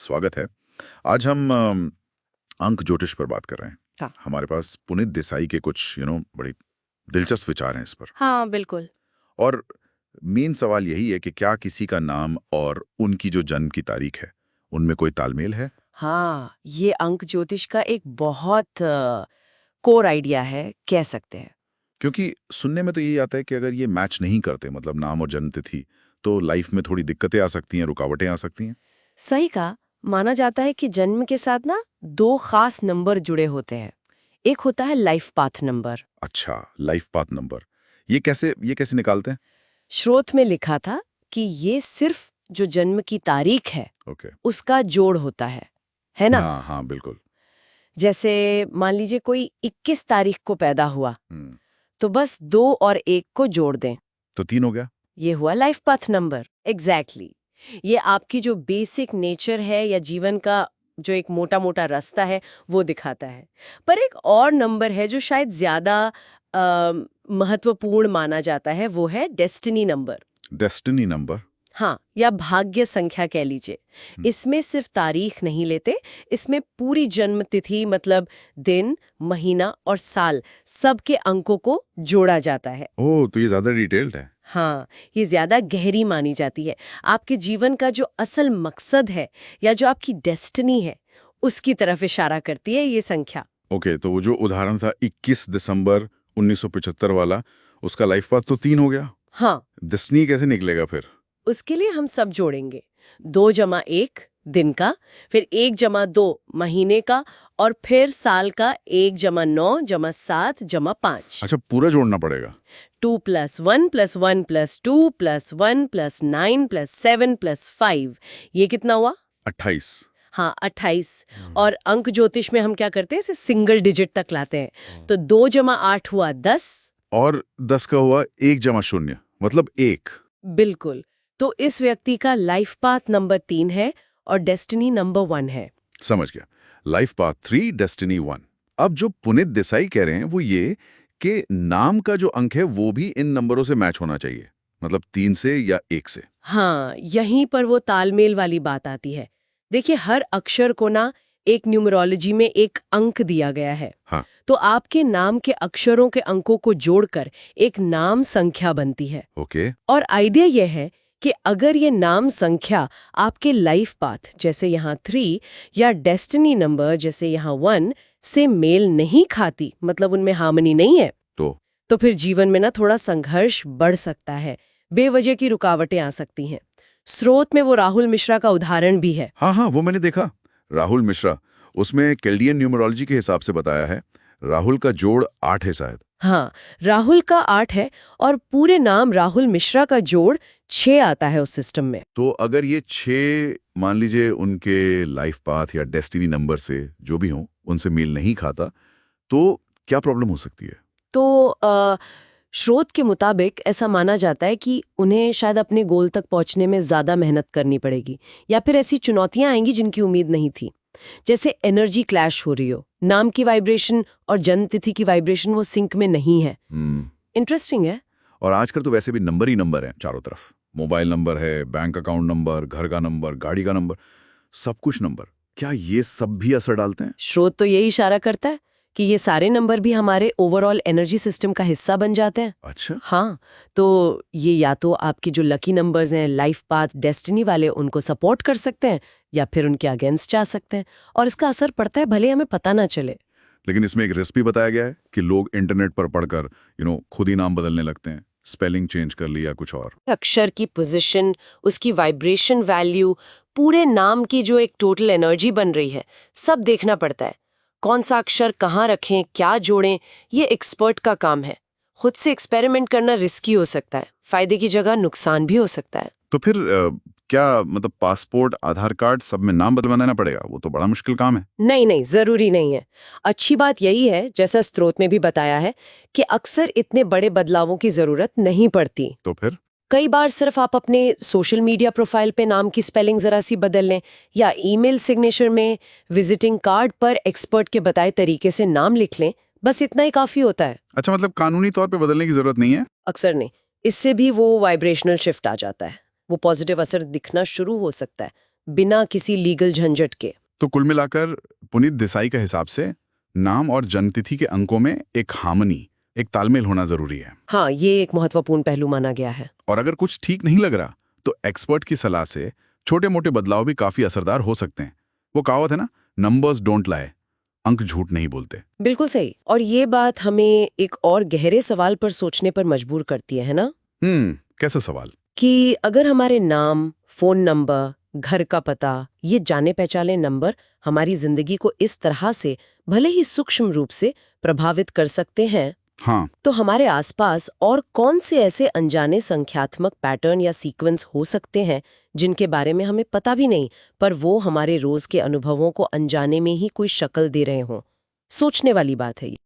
स्वागत है। आज हम अंक ज्योतिष पर बात कर रहे हैं। हाँ। हमारे पास पुनीत देसाई के कुछ बड़ी दिलचस्प विचार हैं इस पर। हाँ, बिल्कुल। और मेन सवाल यही है कि क्या किसी का नाम और उनकी जो जन्म की तारीख है, उनमें कोई तालमेल है? हाँ, ये अंक ज्योतिष का एक बहुत कोर आइडिया है, कह सकते हैं। क्योंकि सुनने में तो यही आता है कि अगर ये मैच नहीं करते, मतलब नाम और जन्म तिथि, तो लाइफ में थोड़ी दिक्कतें आ सकती हैं, रुकावटें आ सकती हैं। सही कहा। माना जाता है कि जन्म के साथ ना दो खास नंबर जुड़े होते हैं। एक होता है लाइफ पाथ नंबर। अच्छा, लाइफ पाथ नंबर। ये कैसे निकालते हैं? स्रोत में लिखा था कि ये सिर्फ जो जन्म की तारीख है, ओके। उसका जोड़ होता है ना? हाँ हाँ, बिल्कुल। जैसे मान लीजिए कोई 21 तारीख को पैदा हुआ, हम्म। तो बस 2 और 1 को जोड़ दें। तो 3 हो गया। ये हुआ लाइफ पाथ नंबर। एग्जैक्टली। ये आपकी जो बेसिक नेचर है या जीवन का जो एक मोटा मोटा रास्ता है वो दिखाता है। पर एक और नंबर है जो शायद ज्यादा महत्वपूर्ण माना जाता है, वो है डेस्टिनी नंबर। Destiny number. हाँ, या भाग्य संख्या कह लीजिए। इसमें सिर्फ तारीख नहीं लेते, इसमें पूरी जन्म तिथि मतलब दिन, महीना और साल सबके अंकों को जोड़ा जाता है। ओह, तो ये ज्यादा डिटेल्ड है। हाँ, ये ज्यादा गहरी मानी जाती है। आपके जीवन का जो असल मकसद है या जो आपकी डेस्टिनी है, उसकी तरफ इशारा करती है ये संख्या। ओके, तो वो जो उदाहरण था 21 दिसंबर 1975 वाला, उसका लाइफ पाथ तो 3 हो गया। हाँ, डेस्टिनी कैसे निकलेगा फिर? उसके लिए हम सब जोड़ेंगे। 2 + 1 दिन का, फिर 1 + 2 महीने का, और फिर साल का 1 + 9 + 7 + 5। अच्छा, पूरा जोड़ना पड़ेगा। 2 + 1 + 1 + 2 + 1 + 9 + 7 + 5। ये कितना हुआ? 28। हाँ, 28। और अंक ज्योतिष में हम क्या करते हैं, इसे सिंगल डिजिट तक लाते हैं। तो 2 + 8 हुआ 10। और 10 का हुआ 1 + 0 मतलब 1। बिल्कुल। तो इस व्यक्ति का लाइफ पाथ नंबर 3 है और डेस्टिनी नंबर 1 है। समझ गया। Life path 3, destiny 1। अब जो पुनीत देसाई कह रहे हैं वो ये कि नाम का जो अंक है वो भी इन नंबरों से मैच होना चाहिए, मतलब 3 से या 1 से। हाँ, यहीं पर वो तालमेल वाली बात आती है। देखिए, हर अक्षर को ना एक न्यूमरोलॉजी में एक अंक दिया गया है। हाँ। तो आपके नाम के अक्षरों के अंकों को जोड़कर एक नाम संख्या बनती है। ओके। और आइडिया यह है कि अगर ये नाम संख्या आपके लाइफ पाथ जैसे यहाँ 3 या डेस्टिनी नंबर जैसे यहाँ 1 से मेल नहीं खाती, मतलब उनमें हार्मनी नहीं है, तो फिर जीवन में ना थोड़ा संघर्ष बढ़ सकता है, बेवजह की रुकावटें आ सकती हैं। स्रोत में वो राहुल मिश्रा का उदाहरण भी है। हाँ हाँ, वो मैंने देखा। राहुल मिश्रा, उसमें कैल्डियन न्यूमरोलॉजी के हिसाब से बताया है। राहुल का जोड़ 8 है शायद। हाँ, राहुल का 8 है और पूरे नाम राहुल मिश्रा का जोड़ 6 आता है उस सिस्टम में। तो अगर ये 6 मान लीजिए उनके लाइफ पाथ या डेस्टिनी नंबर से जो भी हो उनसे मेल नहीं खाता, तो क्या प्रॉब्लम हो सकती है? तो स्रोत के मुताबिक ऐसा माना जाता है कि उन्हें शायद अपने गोल तक पहुंचने में ज्यादा मेहनत करनी पड़ेगी, या फिर ऐसी चुनौतियां आएंगी जिनकी उम्मीद नहीं थी। जैसे एनर्जी क्लैश हो रही हो, नाम की वाइब्रेशन और जन्म तिथि की वाइब्रेशन वो सिंक में नहीं है। इंटरेस्टिंग है। और आजकल तो वैसे भी नंबर ही नंबर है चारों तरफ। मोबाइल नंबर है, बैंक अकाउंट नंबर, घर का नंबर, गाड़ी का नंबर, सब कुछ नंबर। क्या ये सब भी असर डालते हैं? स्रोत तो यही इशारा करता है कि ये सारे नंबर भी हमारे ओवरऑल एनर्जी सिस्टम का हिस्सा बन जाते हैं। अच्छा। हाँ, तो ये या तो आपके जो लकी नंबर्स हैं, लाइफ पाथ, डेस्टिनी वाले, उनको सपोर्ट कर सकते हैं, या फिर उनके अगेंस्ट जा सकते हैं। और इसका असर पड़ता है भले हमें पता ना चले। लेकिन इसमें एक रिस्क भी बताया गया है कि लोग इंटरनेट पर पढ़कर खुद ही नाम बदलने लगते हैं, स्पेलिंग चेंज कर लिया कुछ और। अक्षर की पोजीशन, उसकी वाइब्रेशन वैल्यू, पूरे नाम की जो एक टोटल एनर्जी बन रही है, सब देखना पड़ता है। कौन सा अक्षर कहाँ रखें, क्या जोड़ें, ये एक्सपर्ट का काम है। खुद से एक्सपेरिमेंट करना रिस्की हो सकता है, फायदे की जगह नुकसान भी हो सकता है। तो फिर क्या मतलब पासपोर्ट, आधार कार्ड, सब में नाम बदलवाना पड़ेगा? वो तो बड़ा मुश्किल काम है। नहीं नहीं, जरूरी नहीं है। अच्छी बात यही है, जैसा स्रोत में भी बताया है, कि अक्सर इतने बड़े बदलावों की जरूरत नहीं पड़ती। तो फिर कई बार सिर्फ आप अपने सोशल मीडिया प्रोफाइल पे नाम की स्पेलिंग जरा सी बदल लें, या ईमेल सिग्नेचर में, विजिटिंग कार्ड पर एक्सपर्ट के बताए तरीके से नाम लिख लें, बस इतना ही काफी होता है। अच्छा, मतलब कानूनी तौर पे बदलने की जरूरत नहीं है? अक्सर नहीं। इससे भी वो वाइब्रेशनल शिफ्ट आ जाता है, वो पॉजिटिव असर दिखना शुरू हो सकता है। बिना किसी लीगल झंझट के। तो कुल मिलाकर पुनीत देसाई के हिसाब से नाम और जन्मतिथि के अंकों में एक हार्मनी, एक तालमेल होना जरूरी है। हाँ, ये एक महत्वपूर्ण पहलू माना गया है। और अगर कुछ ठीक नहीं लग रहा तो एक्सपर्ट की सलाह से छोटे मोटे बदलाव भी काफी असरदार हो सकते हैं। वो कहावत है ना, नंबर्स डोंट लाई, अंक झूठ नहीं बोलते। बिल्कुल सही। और ये बात हमें एक और गहरे सवाल पर सोचने पर मजबूर करती है ना? कैसा सवाल? कि अगर हमारे नाम, फोन नंबर, घर का पता, ये जाने पहचाने नंबर हमारी जिंदगी को इस तरह से भले ही सूक्ष्म रूप से प्रभावित कर सकते हैं, हाँ, तो हमारे आसपास और कौन से ऐसे अनजाने संख्यात्मक पैटर्न या सीक्वेंस हो सकते हैं जिनके बारे में हमें पता भी नहीं, पर वो हमारे रोज के अनुभवों को अनजाने में ही कोई शक्ल दे रहे हों? सोचने वाली बात है ये।